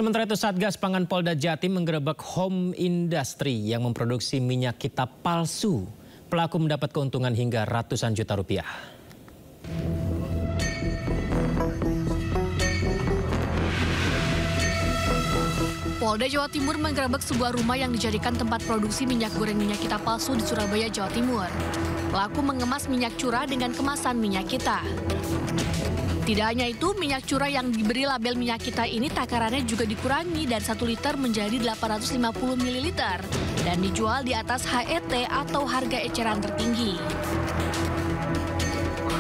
Sementara itu Satgas Pangan Polda Jatim menggerebek Home Industry yang memproduksi minyak kita palsu. Pelaku mendapat keuntungan hingga ratusan juta rupiah. Polda Jawa Timur menggerebek sebuah rumah yang dijadikan tempat produksi minyak goreng minyak kita palsu di Surabaya, Jawa Timur. Pelaku mengemas minyak curah dengan kemasan minyak kita. Tidak hanya itu, minyak curah yang diberi label minyak kita ini takarannya juga dikurangi dan 1 liter menjadi 850 ml dan dijual di atas HET atau harga eceran tertinggi.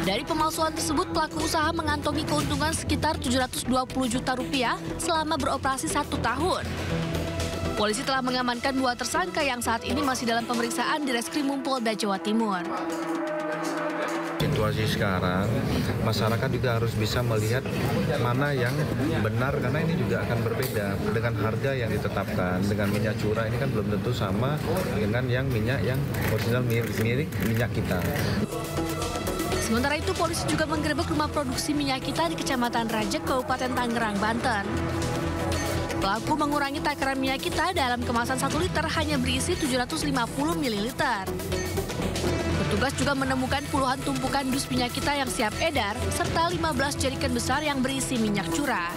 Dari pemalsuan tersebut, pelaku usaha mengantongi keuntungan sekitar 720 juta rupiah selama beroperasi 1 tahun. Polisi telah mengamankan 2 tersangka yang saat ini masih dalam pemeriksaan di Reskrimum Polda Jawa Timur. Situasi sekarang, masyarakat juga harus bisa melihat mana yang benar karena ini juga akan berbeda dengan harga yang ditetapkan. Dengan minyak curah ini kan belum tentu sama dengan yang minyak yang original mirip minyak kita. Sementara itu, polisi juga menggerebek rumah produksi minyak kita di Kecamatan Rajek, Kabupaten Tangerang, Banten. Pelaku mengurangi takaran minyak kita dalam kemasan 1 liter hanya berisi 750 ml. Petugas juga menemukan puluhan tumpukan dus minyak kita yang siap edar, serta 15 jerigen besar yang berisi minyak curah.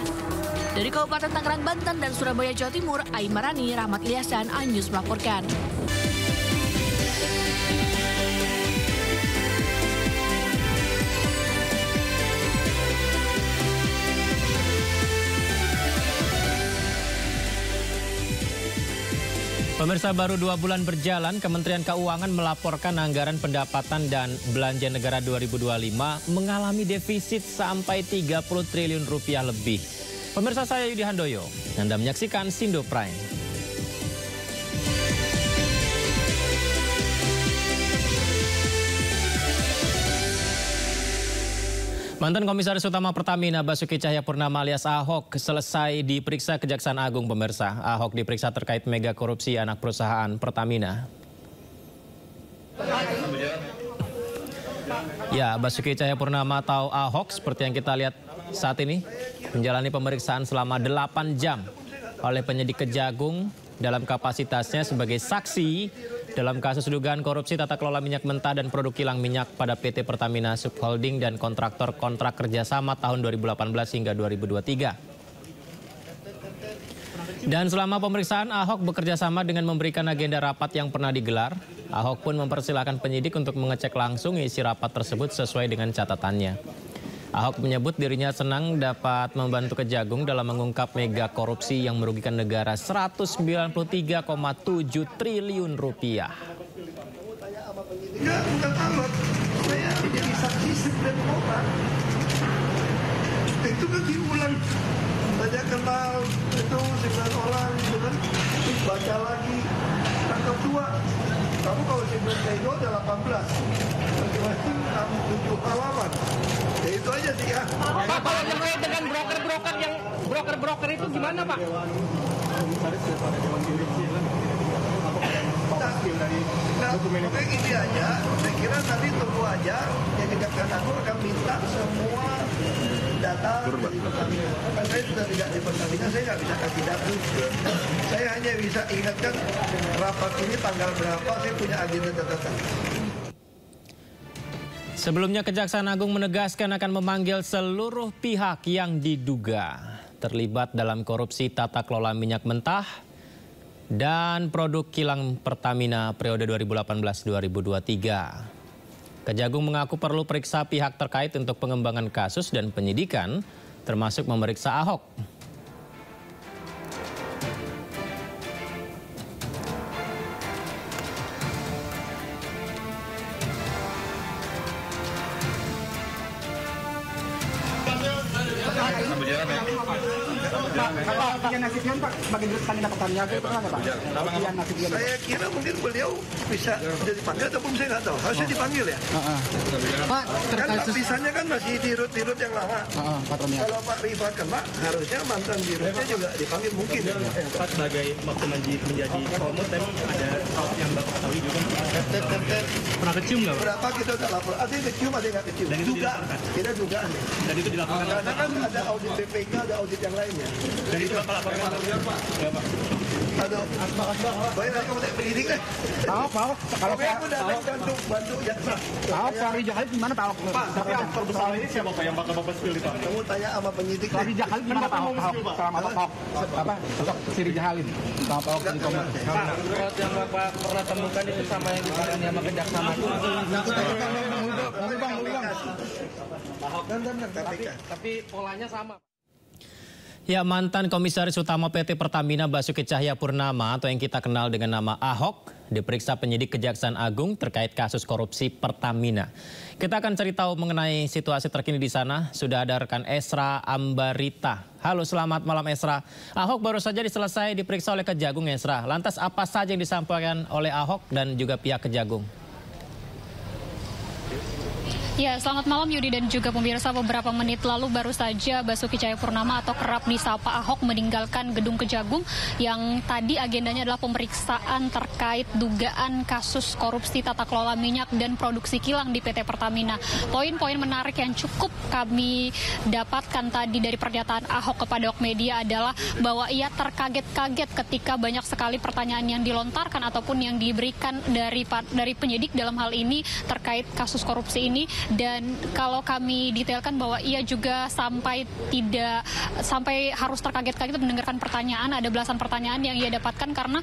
Dari Kabupaten Tangerang, Banten dan Surabaya, Jawa Timur, Aimarani, Rahmat Ilyasan, iNews melaporkan. Pemirsa, baru 2 bulan berjalan, Kementerian Keuangan melaporkan anggaran pendapatan dan belanja negara 2025 mengalami defisit sampai 30 triliun rupiah lebih. Pemirsa, saya Yudi Handoyo. Anda menyaksikan Sindo Prime. Mantan Komisaris Utama Pertamina Basuki Cahayapurnama alias Ahok selesai diperiksa Kejaksaan Agung, pemirsa. Ahok diperiksa terkait mega korupsi anak perusahaan Pertamina. Ya, Basuki Cahayapurnama atau Ahok seperti yang kita lihat saat ini menjalani pemeriksaan selama 8 jam oleh penyidik Kejagung dalam kapasitasnya sebagai saksi dalam kasus dugaan korupsi tata kelola minyak mentah dan produk kilang minyak pada PT Pertamina Subholding dan kontraktor kontrak kerjasama tahun 2018 hingga 2023. Dan selama pemeriksaan, Ahok bekerja sama dengan memberikan agenda rapat yang pernah digelar. Ahok pun mempersilahkan penyidik untuk mengecek langsung isi rapat tersebut sesuai dengan catatannya. Ahok menyebut dirinya senang dapat membantu Kejagung dalam mengungkap mega korupsi yang merugikan negara 193,7 triliun rupiah. Enggak, bukan alat. Saya jadi saksi dan orang. Itu kan diulang. Saya kenal itu 9 orang, itu kan baca lagi, tangkap 2. Kamu kalau sebelum itu ada 18. Masing-masing 7 halaman. Ya itu aja sih ya. Pak, kalau terkait dengan broker itu gimana, Pak? Nah, oke ini aja. Saya kira nanti tunggu aja. Yang Kejaksaan Agung akan minta semua data dari Pertamina. Kan saya sudah tidak di Pertamina, saya nggak bisa kasih data. Saya hanya bisa ingatkan rapat ini tanggal berapa, saya punya agenda catatan. Sebelumnya Kejaksaan Agung menegaskan akan memanggil seluruh pihak yang diduga terlibat dalam korupsi tata kelola minyak mentah dan produk kilang Pertamina periode 2018-2023. Kejagung mengaku perlu periksa pihak terkait untuk pengembangan kasus dan penyidikan, termasuk memeriksa Ahok. Saya kira mungkin beliau bisa dipanggil ataupun saya nggak tahu. Harusnya dipanggil ya. Pak, Kan lapisannya kan masih dirut-dirut yang lama. Kalau Pak Rifat kena, harusnya mantan dirutnya juga dipanggil mungkin. Pak sebagai waktu menjadi komod, memang ada yang Bapak ketahui juga. Pernah kecium nggak? Berapa kita udah lapor? Ada yang kecium, ada yang nggak kecium. Dan itu Juga, kita dugaan. Dan itu dilakukan. Karena kan ada audit BPK, ada audit yang lainnya. Dan itu Bapak laporkan. Ya Pak. Aduh, baik nanti kamu penyidik deh. Pak, kalau aku datang bantu jaksa. Pak Fahri Jakhalid gimana Pak? Tapi aktor besar ini siapa Pak yang bakal Bapak spill itu? Kamu tanya sama penyidik. Fahri Jakhalid gimana Pak? Selama Pak apa? Sosok Siri Jakhalid sama Pak di Komnas. Pak, surat yang Bapak pernah temukan itu sama yang ditangani sama Kejaksaan Agung. Tapi polanya sama. Ya, mantan Komisaris Utama PT Pertamina Basuki Cahayapurnama atau yang kita kenal dengan nama Ahok diperiksa penyidik Kejaksaan Agung terkait kasus korupsi Pertamina. Kita akan cari tahu mengenai situasi terkini di sana. Sudah ada rekan Esra Ambarita. Halo, selamat malam Esra. Ahok baru saja selesai diperiksa oleh Kejagung, Esra. Lantas apa saja yang disampaikan oleh Ahok dan juga pihak Kejagung? Ya, selamat malam Yudi dan juga pemirsa. Beberapa menit lalu baru saja Basuki Cahayapurnama atau kerap disapa Ahok meninggalkan gedung Kejagung yang tadi agendanya adalah pemeriksaan terkait dugaan kasus korupsi tata kelola minyak dan produksi kilang di PT Pertamina. Poin-poin menarik yang cukup kami dapatkan tadi dari pernyataan Ahok kepada awak media adalah bahwa ia terkaget-kaget ketika banyak sekali pertanyaan yang dilontarkan ataupun yang diberikan dari penyidik dalam hal ini terkait kasus korupsi ini. Dan kalau kami detailkan bahwa ia juga sampai harus terkaget-kaget mendengarkan pertanyaan, ada belasan pertanyaan yang ia dapatkan karena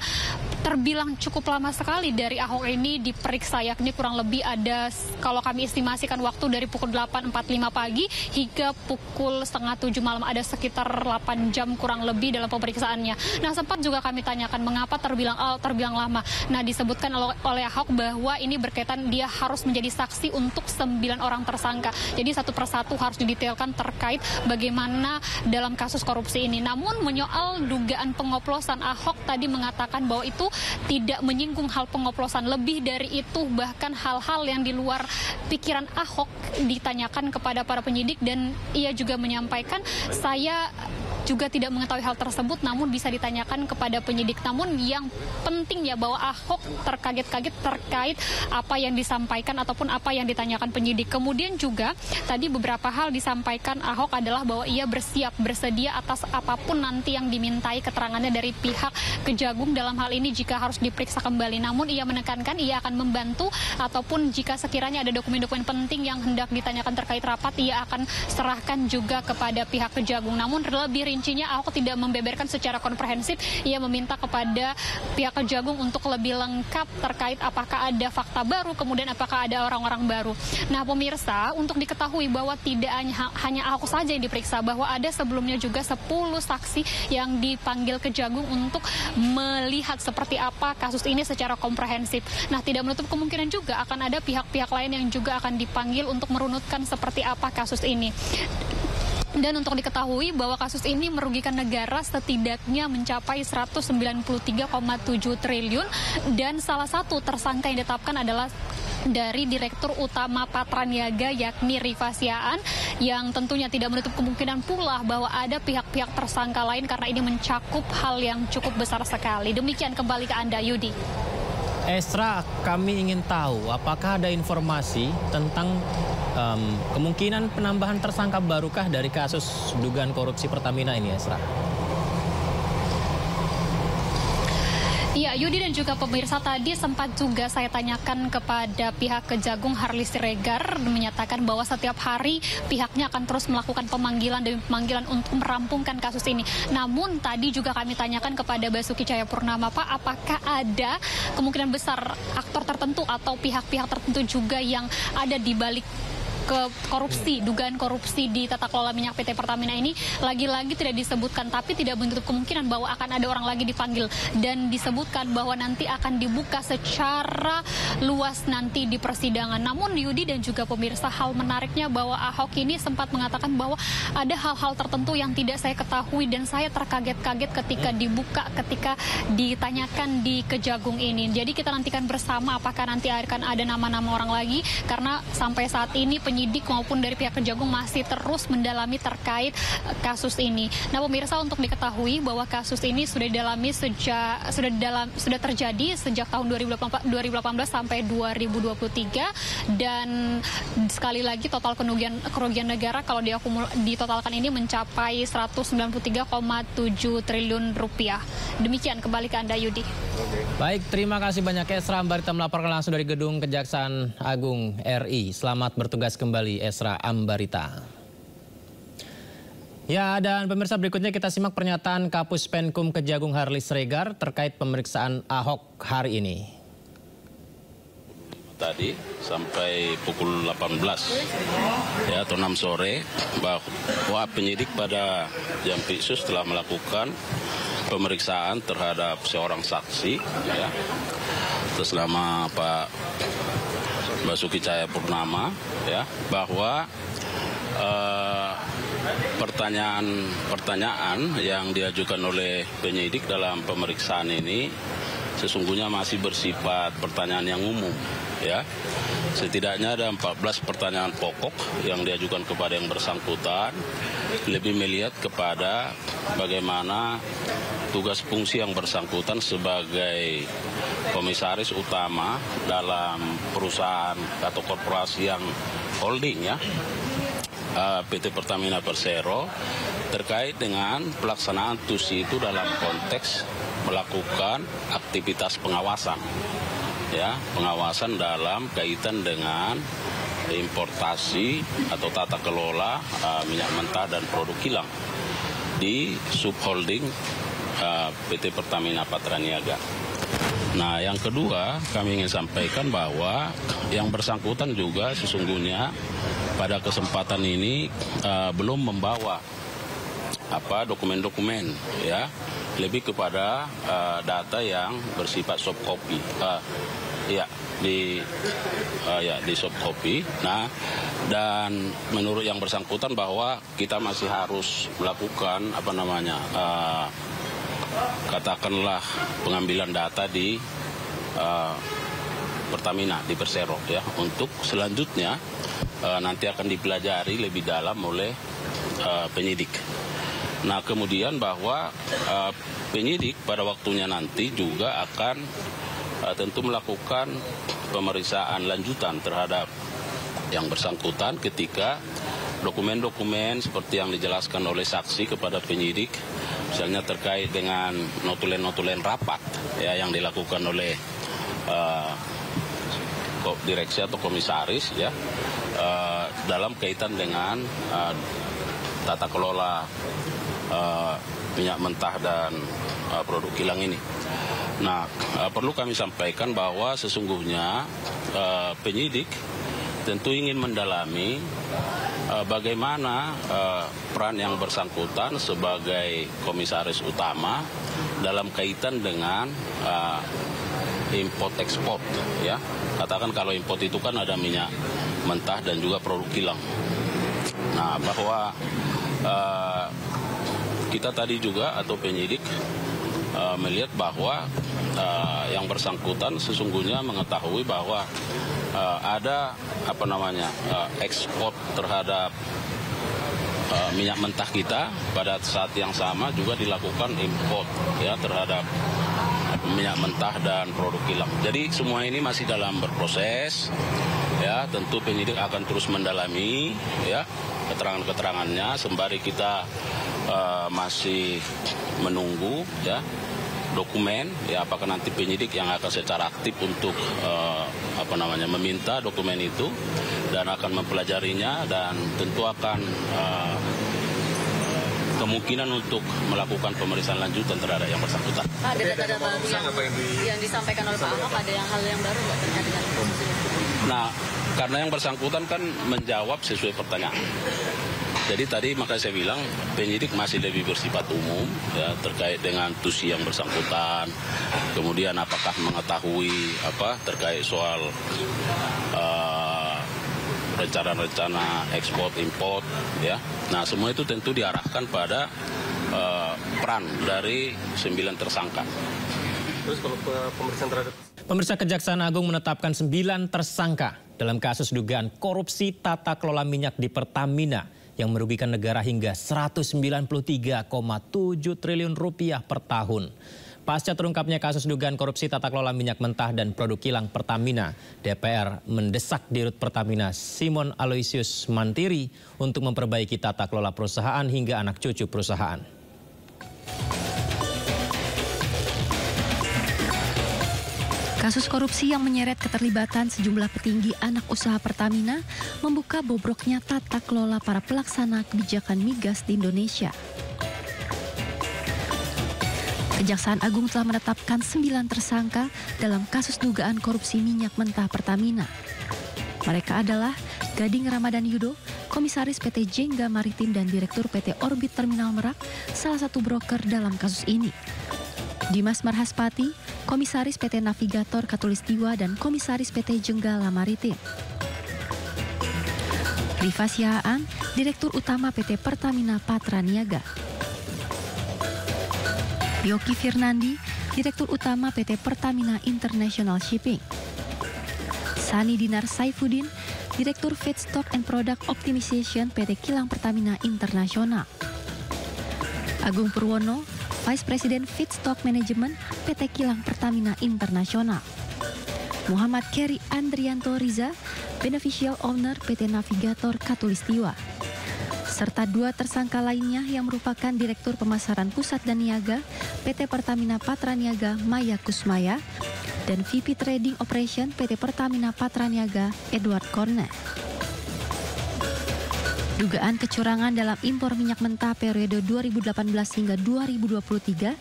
terbilang cukup lama sekali dari Ahok ini diperiksa, yakni kurang lebih ada, kalau kami estimasikan waktu dari pukul 8.45 pagi hingga pukul 6:30 malam, ada sekitar 8 jam kurang lebih dalam pemeriksaannya. Nah, sempat juga kami tanyakan mengapa terbilang lama. Nah, disebutkan oleh Ahok bahwa ini berkaitan dia harus menjadi saksi untuk 9 orang tersangka. Jadi satu persatu harus didetailkan terkait bagaimana dalam kasus korupsi ini. Namun menyoal dugaan pengoplosan, Ahok tadi mengatakan bahwa itu tidak menyinggung hal pengoplosan. Lebih dari itu, bahkan hal-hal yang di luar pikiran Ahok ditanyakan kepada para penyidik dan ia juga menyampaikan, saya juga tidak mengetahui hal tersebut, namun bisa ditanyakan kepada penyidik. Namun yang penting ya bahwa Ahok terkaget-kaget terkait apa yang disampaikan ataupun apa yang ditanyakan penyidik. Kemudian juga tadi beberapa hal disampaikan Ahok adalah bahwa ia bersedia atas apapun nanti yang dimintai keterangannya dari pihak Kejagung dalam hal ini jika harus diperiksa kembali. Namun ia menekankan ia akan membantu ataupun jika sekiranya ada dokumen-dokumen penting yang hendak ditanyakan terkait rapat, ia akan serahkan juga kepada pihak Kejagung. Namun lebih rincinya Ahok tidak membeberkan secara komprehensif. Ia meminta kepada pihak Kejagung untuk lebih lengkap terkait apakah ada fakta baru, kemudian apakah ada orang-orang baru. Nah, pemirsa, untuk diketahui bahwa tidak hanya Ahok saja yang diperiksa, bahwa ada sebelumnya juga 10 saksi yang dipanggil Kejagung untuk melihat seperti apa kasus ini secara komprehensif. Nah, tidak menutup kemungkinan juga akan ada pihak-pihak lain yang juga akan dipanggil untuk merunutkan seperti apa kasus ini. Dan untuk diketahui bahwa kasus ini merugikan negara setidaknya mencapai 193,7 triliun dan salah satu tersangka yang ditetapkan adalah dari Direktur Utama Patraniaga yakni Rifa Siaan, yang tentunya tidak menutup kemungkinan pula bahwa ada pihak-pihak tersangka lain karena ini mencakup hal yang cukup besar sekali. Demikian, kembali ke Anda Yudi. Esra, kami ingin tahu apakah ada informasi tentang kemungkinan penambahan tersangka barukah dari kasus dugaan korupsi Pertamina ini, Esra? Iya, Yudi dan juga pemirsa, tadi sempat juga saya tanyakan kepada pihak Kejagung Harli Siregar, menyatakan bahwa setiap hari pihaknya akan terus melakukan pemanggilan demi pemanggilan untuk merampungkan kasus ini. Namun tadi juga kami tanyakan kepada Basuki Cahayapurnama, Pak, apakah ada kemungkinan besar aktor tertentu atau pihak-pihak tertentu juga yang ada di balik dugaan korupsi di tata kelola minyak PT Pertamina ini? Lagi-lagi tidak disebutkan, tapi tidak menutup kemungkinan bahwa akan ada orang lagi dipanggil dan disebutkan bahwa nanti akan dibuka secara luas nanti di persidangan. Namun Yudi dan juga pemirsa, hal menariknya bahwa Ahok ini sempat mengatakan bahwa ada hal-hal tertentu yang tidak saya ketahui dan saya terkaget-kaget ketika dibuka, ketika ditanyakan di Kejagung ini. Jadi kita nantikan bersama apakah nanti akan ada nama-nama orang lagi, karena sampai saat ini penyidik maupun dari pihak Kejagung masih terus mendalami terkait kasus ini. Nah, pemirsa, untuk diketahui bahwa kasus ini sudah didalami sudah terjadi sejak tahun 2018 sampai 2023, dan sekali lagi total kerugian negara kalau ditotalkan ini mencapai 193,7 triliun rupiah. Demikian, kembali ke Anda, Yudi. Baik, terima kasih banyak Esra Ambarita melaporkan langsung dari Gedung Kejaksaan Agung RI. Selamat bertugas kembali Esra Ambarita. Ya, dan pemirsa, berikutnya kita simak pernyataan Kapus Penkum Kejagung Harlis Siregar terkait pemeriksaan Ahok hari ini. Tadi sampai pukul 18 ya atau 6 sore bahwa penyidik pada Jampitsus telah melakukan pemeriksaan terhadap seorang saksi ya atas nama Pak Basuki Cahayapurnama ya, bahwa pertanyaan yang diajukan oleh penyidik dalam pemeriksaan ini sesungguhnya masih bersifat pertanyaan yang umum ya. Setidaknya ada 14 pertanyaan pokok yang diajukan kepada yang bersangkutan, lebih melihat kepada bagaimana tugas fungsi yang bersangkutan sebagai komisaris utama dalam perusahaan atau korporasi yang holding ya, PT Pertamina Persero, terkait dengan pelaksanaan TUSI itu dalam konteks melakukan aktivitas pengawasan ya, pengawasan dalam kaitan dengan importasi atau tata kelola minyak mentah dan produk kilang di subholding PT Pertamina Patraniaga. Nah, yang kedua kami ingin sampaikan bahwa yang bersangkutan juga sesungguhnya pada kesempatan ini belum membawa dokumen-dokumen ya, lebih kepada data yang bersifat soft copy di soft copy. Nah, dan menurut yang bersangkutan bahwa kita masih harus melakukan katakanlah pengambilan data di Pertamina di Persero ya, untuk selanjutnya nanti akan dipelajari lebih dalam oleh penyidik. Nah, kemudian bahwa penyidik pada waktunya nanti juga akan tentu melakukan pemeriksaan lanjutan terhadap yang bersangkutan ketika dokumen-dokumen seperti yang dijelaskan oleh saksi kepada penyidik, misalnya terkait dengan notulen-notulen rapat ya yang dilakukan oleh direksi atau komisaris ya dalam kaitan dengan tata kelola minyak mentah dan produk kilang ini. Nah, perlu kami sampaikan bahwa sesungguhnya penyidik tentu ingin mendalami bagaimana peran yang bersangkutan sebagai komisaris utama dalam kaitan dengan import ekspor ya. Katakan kalau import itu kan ada minyak mentah dan juga produk kilang. Nah, bahwa kita tadi juga atau penyidik melihat bahwa yang bersangkutan sesungguhnya mengetahui bahwa ada ekspor terhadap minyak mentah kita, pada saat yang sama juga dilakukan import ya terhadap minyak mentah dan produk kilang. Jadi semua ini masih dalam berproses ya, tentu penyidik akan terus mendalami ya keterangan-keterangannya sembari kita masih menunggu ya dokumen ya, apakah nanti penyidik yang akan secara aktif untuk meminta dokumen itu dan akan mempelajarinya dan tentu akan kemungkinan untuk melakukan pemeriksaan lanjutan terhadap yang bersangkutan. Ada data-data baru yang disampaikan oleh Pak Ahok, ada hal yang baru nggak terkait dengan kasus ini? Nah, karena yang bersangkutan kan menjawab sesuai pertanyaan. Jadi tadi makanya saya bilang penyidik masih lebih bersifat umum ya terkait dengan TUSI yang bersangkutan. Kemudian apakah mengetahui terkait soal rencana-rencana ekspor import ya. Nah, semua itu tentu diarahkan pada peran dari 9 tersangka. Terus kalau pemeriksaan terhadap Pemirsa, Kejaksaan Agung menetapkan 9 tersangka dalam kasus dugaan korupsi tata kelola minyak di Pertamina yang merugikan negara hingga 193,7 triliun rupiah per tahun. Pasca terungkapnya kasus dugaan korupsi tata kelola minyak mentah dan produk kilang Pertamina, DPR mendesak Dirut Pertamina Simon Aloysius Mantiri untuk memperbaiki tata kelola perusahaan hingga anak cucu perusahaan. Kasus korupsi yang menyeret keterlibatan sejumlah petinggi anak usaha Pertamina membuka bobroknya tata kelola para pelaksana kebijakan migas di Indonesia. Kejaksaan Agung telah menetapkan 9 tersangka dalam kasus dugaan korupsi minyak mentah Pertamina. Mereka adalah Gading Ramadan Yudo, Komisaris PT Jengga Maritim dan Direktur PT Orbit Terminal Merak, salah satu broker dalam kasus ini. Dimas Marhaspati, Komisaris PT Navigator Katulistiwa dan Komisaris PT Jenggala Maritim. Rifa Sihaan, Direktur Utama PT Pertamina Patraniaga. Yoki Firnandi, Direktur Utama PT Pertamina International Shipping. Sani Dinar Saifuddin, Direktur Feedstock and Product Optimization PT Kilang Pertamina Internasional. Agung Purwono, Vice President Feedstock Management PT Kilang Pertamina Internasional. Muhammad Keri Andrianto Riza, Beneficial Owner PT Navigator Katulistiwa. Serta 2 tersangka lainnya yang merupakan Direktur Pemasaran Pusat dan Niaga PT Pertamina Patraniaga Maya Kusmaya dan VP Trading Operation PT Pertamina Patraniaga Edward Corne. Dugaan kecurangan dalam impor minyak mentah periode 2018 hingga 2023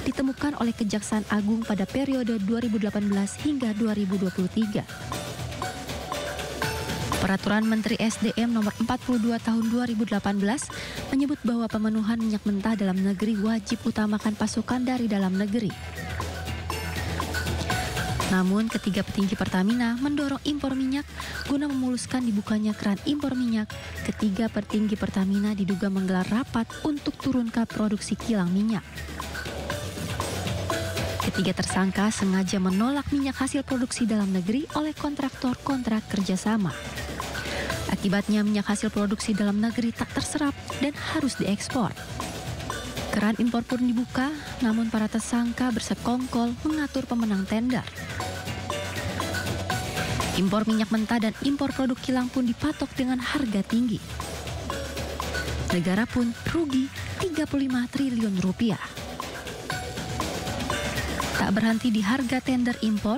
ditemukan oleh Kejaksaan Agung pada periode 2018 hingga 2023. Peraturan Menteri SDM nomor 42 tahun 2018 menyebut bahwa pemenuhan minyak mentah dalam negeri wajib utamakan pasokan dari dalam negeri. Namun ketiga petinggi Pertamina mendorong impor minyak guna memuluskan dibukanya keran impor minyak. Ketiga petinggi Pertamina diduga menggelar rapat untuk turun ke produksi kilang minyak. Ketiga tersangka sengaja menolak minyak hasil produksi dalam negeri oleh kontraktor kontrak kerjasama. Akibatnya minyak hasil produksi dalam negeri tak terserap dan harus diekspor. Keran impor pun dibuka, namun para tersangka bersekongkol mengatur pemenang tender. Impor minyak mentah dan impor produk kilang pun dipatok dengan harga tinggi. Negara pun rugi 35 triliun rupiah. Tak berhenti di harga tender impor,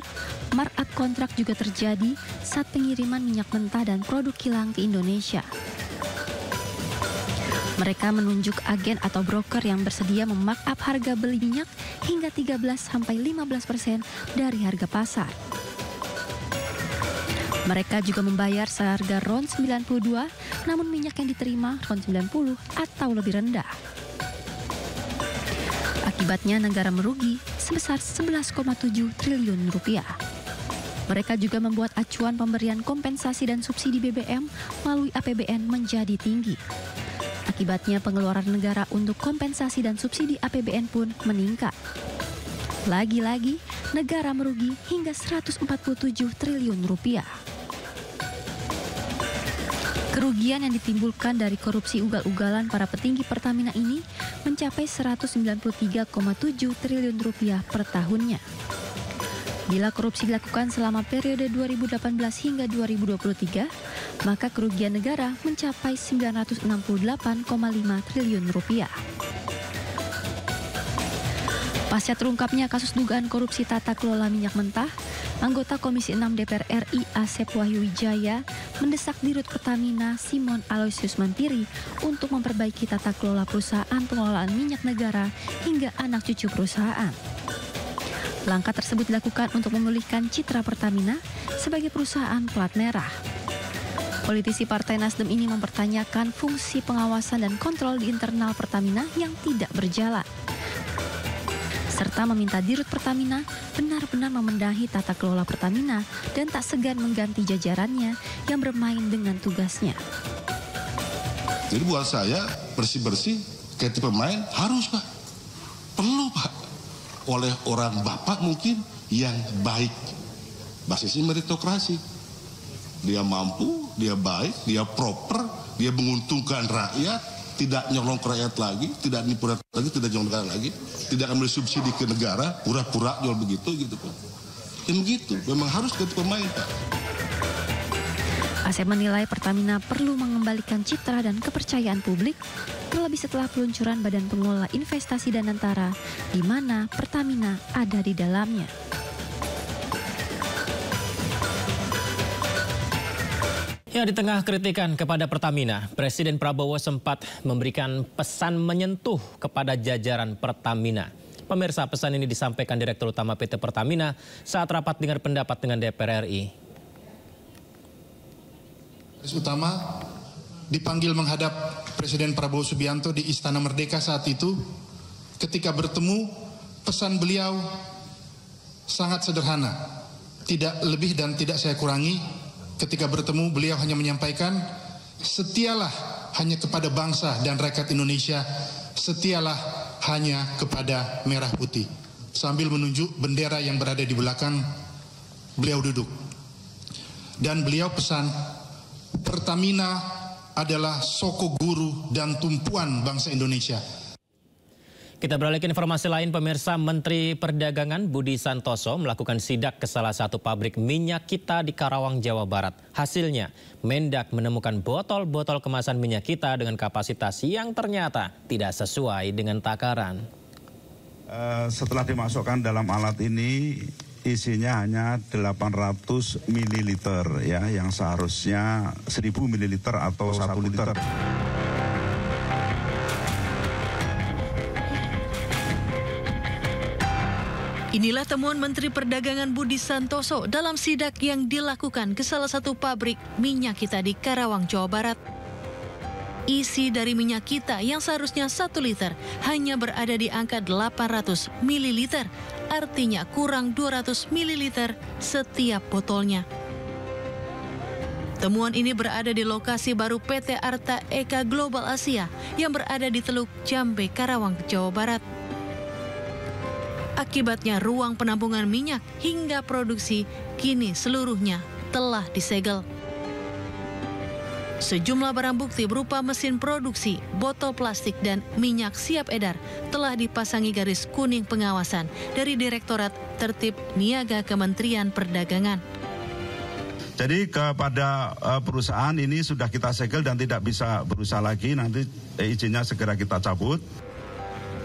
markup kontrak juga terjadi saat pengiriman minyak mentah dan produk kilang ke Indonesia. Mereka menunjuk agen atau broker yang bersedia memarkup harga beli minyak hingga 13-15% dari harga pasar. Mereka juga membayar seharga RON 92, namun minyak yang diterima RON 90 atau lebih rendah. Akibatnya negara merugi sebesar 11,7 triliun rupiah. Mereka juga membuat acuan pemberian kompensasi dan subsidi BBM melalui APBN menjadi tinggi. Akibatnya pengeluaran negara untuk kompensasi dan subsidi APBN pun meningkat. Lagi-lagi, negara merugi hingga 147 triliun rupiah. Kerugian yang ditimbulkan dari korupsi ugal-ugalan para petinggi Pertamina ini mencapai 193,7 triliun rupiah per tahunnya. Bila korupsi dilakukan selama periode 2018 hingga 2023, maka kerugian negara mencapai 968,5 triliun rupiah. Pasca terungkapnya kasus dugaan korupsi tata kelola minyak mentah, anggota Komisi 6 DPR RI Asep Wahyu Wijaya mendesak Dirut Pertamina Simon Aloysius Mantiri untuk memperbaiki tata kelola perusahaan pengelolaan minyak negara hingga anak cucu perusahaan. Langkah tersebut dilakukan untuk memulihkan citra Pertamina sebagai perusahaan plat merah. Politisi Partai Nasdem ini mempertanyakan fungsi pengawasan dan kontrol di internal Pertamina yang tidak berjalan, serta meminta Dirut Pertamina benar-benar memendahi tata kelola Pertamina dan tak segan mengganti jajarannya yang bermain dengan tugasnya. Jadi buat saya bersih-bersih ganti pemain harus Pak, perlu Pak, oleh orang Bapak mungkin yang baik, basisnya meritokrasi. Dia mampu, dia baik, dia proper, dia menguntungkan rakyat, tidak nyolong ke rakyat lagi, tidak nipu rakyat lagi, tidak nyolong rakyat lagi, tidak ambil subsidi ke negara, pura-pura jual begitu gitu Pak. Ya begitu, memang harus ganti pemain Pak. Asep menilai Pertamina perlu mengembalikan citra dan kepercayaan publik, terlebih setelah peluncuran Badan Pengelola Investasi Danantara, di mana Pertamina ada di dalamnya. Ya, di tengah kritikan kepada Pertamina, Presiden Prabowo sempat memberikan pesan menyentuh kepada jajaran Pertamina. Pemirsa, pesan ini disampaikan Direktur Utama PT Pertamina saat rapat dengar pendapat dengan DPR RI. Utama dipanggil menghadap Presiden Prabowo Subianto di Istana Merdeka saat itu. Ketika bertemu, pesan beliau sangat sederhana, tidak lebih dan tidak saya kurangi. Ketika bertemu, beliau hanya menyampaikan, setialah hanya kepada bangsa dan rakyat Indonesia, setialah hanya kepada merah putih. Sambil menunjuk bendera yang berada di belakang, beliau duduk. Dan beliau pesan, Pertamina adalah soko guru dan tumpuan bangsa Indonesia. Kita beralih ke informasi lain, pemirsa. Menteri Perdagangan Budi Santoso melakukan sidak ke salah satu pabrik minyak kita di Karawang, Jawa Barat. Hasilnya, Mendak menemukan botol-botol kemasan minyak kita dengan kapasitas yang ternyata tidak sesuai dengan takaran. Setelah dimasukkan dalam alat ini, isinya hanya 800 ml ya, yang seharusnya 1000 ml atau 1 liter. Inilah temuan Menteri Perdagangan Budi Santoso dalam sidak yang dilakukan ke salah satu pabrik minyak kita di Karawang, Jawa Barat. Isi dari minyak kita yang seharusnya 1 liter hanya berada di angka 800 ml, artinya kurang 200 ml setiap botolnya. Temuan ini berada di lokasi baru PT Arta Eka Global Asia yang berada di Teluk Jambe, Karawang, Jawa Barat. Akibatnya ruang penampungan minyak hingga produksi kini seluruhnya telah disegel. Sejumlah barang bukti berupa mesin produksi, botol plastik, dan minyak siap edar telah dipasangi garis kuning pengawasan dari Direktorat Tertib Niaga Kementerian Perdagangan. Jadi kepada perusahaan ini sudah kita segel dan tidak bisa berusaha lagi, nanti izinnya segera kita cabut.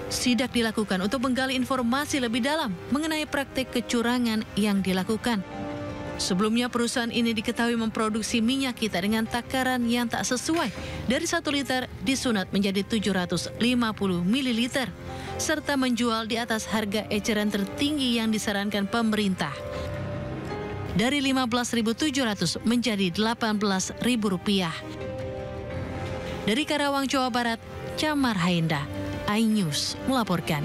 Sidak dilakukan untuk menggali informasi lebih dalam mengenai praktik kecurangan yang dilakukan. Sebelumnya perusahaan ini diketahui memproduksi minyak kita dengan takaran yang tak sesuai, dari 1 liter disunat menjadi 750 ml, serta menjual di atas harga eceran tertinggi yang disarankan pemerintah, dari Rp15.700 menjadi Rp18.000. Dari Karawang, Jawa Barat, Camar Hainda, iNews melaporkan.